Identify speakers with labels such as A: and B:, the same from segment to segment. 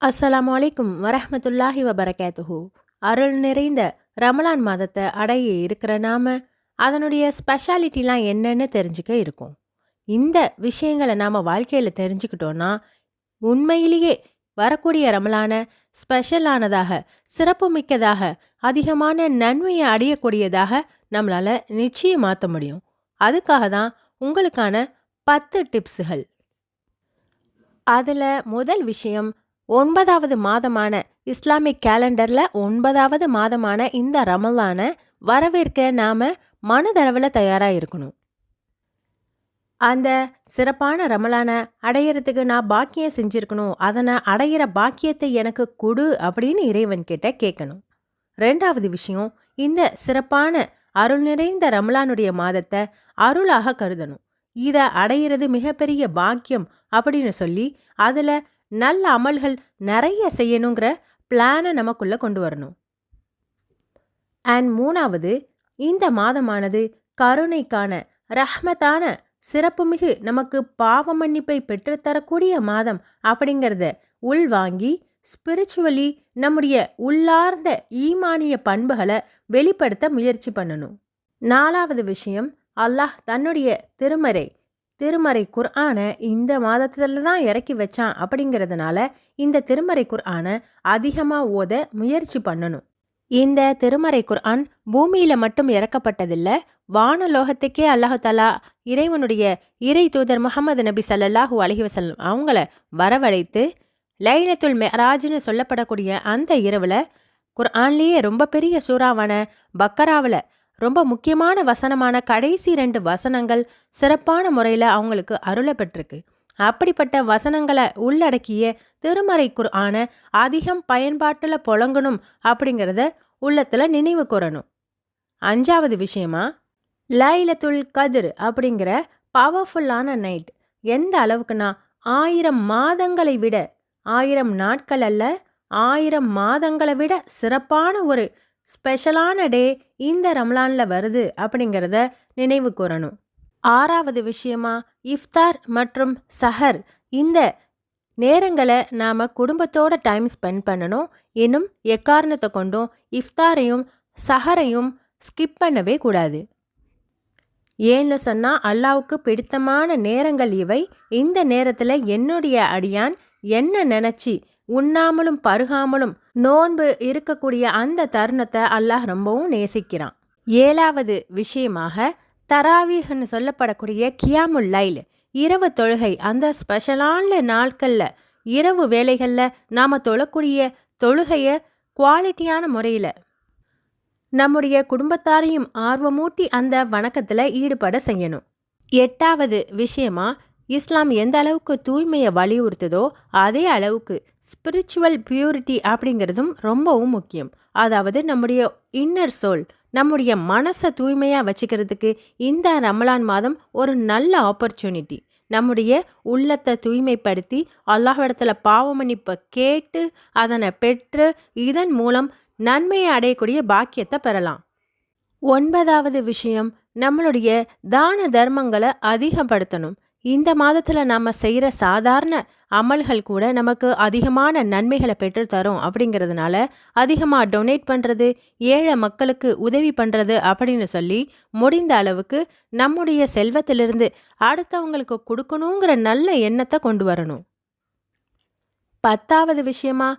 A: அஸ்ஸலாமு அலைக்கும் வரஹ்மத்துல்லாஹி வபரகாத்துஹு. அருள் நிறைந்த ரமலான் மாதத்தை அடைய இருக்கிற நாம அதனுடைய ஸ்பெஷாலிட்டிலாம் என்னன்னு தெரிஞ்சுக்க இருக்கோம். இந்த விஷயங்களை நாம் வாழ்க்கையில் தெரிஞ்சுக்கிட்டோன்னா உண்மையிலேயே வரக்கூடிய ரமலான ஸ்பெஷலானதாக, சிறப்புமிக்கதாக, அதிகமான நன்மையை அடையக்கூடியதாக நம்மளால் நிச்சயம் மாற்ற முடியும். அதுக்காக தான் உங்களுக்கான 10 டிப்ஸுகள். அதில் முதல் விஷயம், 9வது மாதமான இஸ்லாமிக் கேலண்டரில் 9வது மாதமான இந்த ரமலானை வரவேற்க நாம் மனதளவில் தயாராக இருக்கணும். அந்த சிறப்பான ரமலானை அடையிறதுக்கு நான் பாக்கியம் செஞ்சுருக்கணும், அதனை அடையிற பாக்கியத்தை எனக்கு கொடு அப்படின்னு இறைவன் கிட்ட கேட்கணும். 2வது விஷயம், இந்த சிறப்பான அருள் நிறைந்த ரமலானுடைய மாதத்தை அருளாக கருதணும். இதை அடையிறது மிகப்பெரிய பாக்கியம் அப்படின்னு சொல்லி அதில் நல்ல அமல்கள் நிறைய செய்யணுங்கிற பிளானை நமக்குள்ளே கொண்டு வரணும். அண்ட் 3வது, இந்த மாதமானது கருணைக்கான, ரஹ்மத்தான, சிறப்புமிகு, நமக்கு பாவ மன்னிப்பை பெற்றுத்தரக்கூடிய மாதம் அப்படிங்கிறத உள்வாங்கி ஸ்பிரிச்சுவலி நம்முடைய உள்ளார்ந்த ஈமானிய பண்புகளை வெளிப்படுத்த முயற்சி பண்ணணும். 4வது விஷயம், அல்லாஹ் தன்னுடைய திருமறை குர்ஆனை இந்த மாதத்துல தான் இறக்கி வச்சான் அப்படிங்கிறதுனால இந்த திருமறை குர்ஆனை அதிகமாக ஓத முயற்சி பண்ணணும். இந்த திருமறை குர்ஆன் பூமியில் மட்டும் இறக்கப்பட்டதில்லை, வானலோகத்துக்கே அல்லாஹு தஆலா இறைவனுடைய இறை தூதர் முஹம்மது நபி ஸல்லல்லாஹு அலைஹி வஸல்லம் அவங்கள வரவழைத்து லைலத்துல் மெராஜ்னு சொல்லப்படக்கூடிய அந்த இரவில் குர்ஆன்லேயே ரொம்ப பெரிய சூறாவான பக்கராவில் ரொம்ப முக்கியமான வசனமான கடைசி 2 வசனங்கள் சிறப்பான முறையில் அவங்களுக்கு அருளப்பட்டிருக்கு. அப்படிப்பட்ட வசனங்களை உள்ளடக்கிய திருமறை குர்ஆனை அதிகம் பயன்பாட்டில் புழங்கணும் அப்படிங்கிறத உள்ளத்தில் நினைவு கூறணும். 5வது விஷயமா, லைலத்துல் கத்ர் அப்படிங்கிற பவர்ஃபுல்லான நைட் எந்த அளவுக்குன்னா 1000 மாதங்களை விட, 1000 நாட்கள் அல்ல, 1000 மாதங்களை விட சிறப்பான ஒரு ஸ்பெஷலான டே இந்த ரமலானில் வருது அப்படிங்கிறத நினைவு கூறணும். 6வது விஷயமா, இஃப்தார் மற்றும் சஹர் இந்த நேரங்களை நாம் குடும்பத்தோட டைம் ஸ்பெண்ட் பண்ணணும். இன்னும் எக்காரணத்தை கொண்டும் இஃப்தாரையும் சஹரையும் ஸ்கிப் பண்ணவே கூடாது. ஏன்னு சொன்னால் அல்லாவுக்கு பிடித்தமான நேரங்கள் இவை. இந்த நேரத்தில் என்னுடைய அடியான் என்ன நினச்சி உண்ணாமலும் பருகாமலும் நோன்பு இருக்கக்கூடிய அந்த தருணத்தை அல்லாஹ் ரொம்பவும் நேசிக்கிறான். 7வது விஷயமாக, தராவீஹ்னு சொல்லப்படக்கூடிய கியாமுல் லைல் இரவு தொழுகை. அந்த ஸ்பெஷலான நாட்களில் இரவு வேளைகளில் நாம் தொழக்கூடிய தொழுகையை குவாலிட்டியான முறையில் நம்முடைய குடும்பத்தாரையும் ஆர்வமூட்டி அந்த வணக்கத்தில் ஈடுபட செய்யணும். 8வது விஷயமா, இஸ்லாம் எந்த அளவுக்கு தூய்மையை வலியுறுத்துதோ அதே அளவுக்கு ஸ்பிரிச்சுவல் பியூரிட்டி அப்படிங்கிறதும் ரொம்பவும் முக்கியம். அதாவது நம்முடைய இன்னர் சோல், நம்முடைய மனசை தூய்மையாக வச்சுக்கிறதுக்கு இந்த ரமலான் மாதம் ஒரு நல்ல ஆப்பர்ச்சுனிட்டி. நம்முடைய உள்ளத்தை தூய்மைப்படுத்தி அல்லாஹ்விடத்தில் பாவ மன்னிப்பை கேட்டு அதனை பெற்று இதன் மூலம் நன்மையை அடையக்கூடிய பாக்கியத்தை பெறலாம். 9வது விஷயம், நம்மளுடைய தான தர்மங்களை அதிகப்படுத்தணும். இந்த மாதத்தில் நாம் செய்கிற சாதாரண அமல்கள் கூட நமக்கு அதிகமான நன்மைகளை பெற்றுத்தரும். அப்படிங்கிறதுனால அதிகமாக டொனேட் பண்ணுறது, ஏழை மக்களுக்கு உதவி பண்ணுறது அப்படின்னு சொல்லி முடிந்த அளவுக்கு நம்முடைய செல்வத்திலிருந்து அடுத்தவங்களுக்கு கொடுக்கணுங்கிற நல்ல எண்ணத்தை கொண்டு வரணும். 10வது விஷயமா,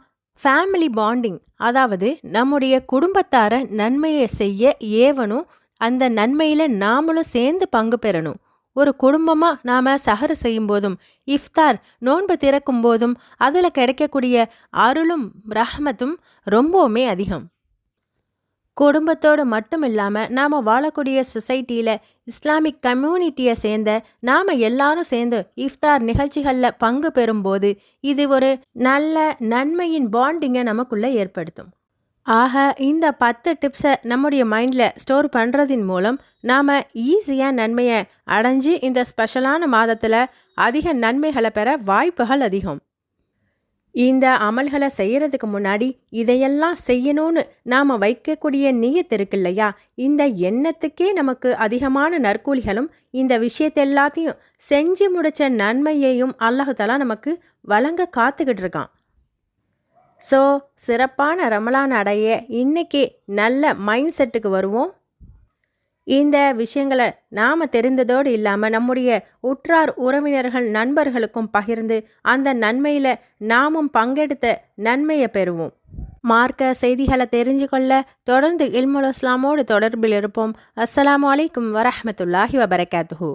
A: ஃபேமிலி பாண்டிங். அதாவது நம்முடைய குடும்பத்தாரை நன்மையை செய்ய ஏவனும், அந்த நன்மையில் நாமளும் சேர்ந்து பங்கு பெறணும். ஒரு குடும்பமாக நாம் சஹர் செய்யும் போதும் இஃப்தார் நோன்பு திறக்கும் போதும் அதில் கிடைக்கக்கூடிய அருளும் ரஹ்மத்தும் ரொம்பவுமே அதிகம். குடும்பத்தோடு மட்டும் இல்லாமல் நாம் வாழக்கூடிய சொசைட்டியில் இஸ்லாமிக் கம்யூனிட்டியை சேர்ந்த நாம் எல்லாரும் சேர்ந்து இஃப்தார் நிகழ்ச்சிகளில் பங்கு பெறும்போது இது ஒரு நல்ல நன்மையின் பாண்டிங்கை நமக்குள்ளே ஏற்படுத்தும். ஆக இந்த 10 டிப்ஸை நம்முடைய மைண்டில் ஸ்டோர் பண்ணுறதின் மூலம் நாம் ஈஸியாக நன்மையை அடைஞ்சு இந்த ஸ்பெஷலான மாதத்தில் அதிக நன்மைகளை பெற வாய்ப்புகள் அதிகம். இந்த அமல்களை செய்கிறதுக்கு முன்னாடி இதையெல்லாம் செய்யணும்னு நாம் வைக்கக்கூடிய நியத் இருக்கு இல்லையா, இந்த எண்ணத்துக்கே நமக்கு அதிகமான நற்கூலிகளும் இந்த விஷயத்தை எல்லாத்தையும் செஞ்சு முடித்த நன்மையையும் அல்லாஹ் தஆலா நமக்கு வழங்க காத்துக்கிட்டு இருக்கான். ஸோ சிறப்பான ரமலான் அடைய இன்னைக்கு நல்ல மைண்ட் செட்டுக்கு வருவோம். இந்த விஷயங்களை நாம் தெரிந்ததோடு இல்லாமல் நம்முடைய உற்றார் உறவினர்கள் நண்பர்களுக்கும் பகிர்ந்து அந்த நன்மையில் நாமும் பங்கெடுத்த நன்மையை பெறுவோம். மார்க்க செய்திகளை தெரிஞ்சு கொள்ள தொடர்ந்து இல்முல் இஸ்லாமோடு தொடர்பில் இருப்போம். அஸ்ஸலாமு அலைக்கும் வரஹ்மத்துல்லாஹி வபரகாத்துஹு.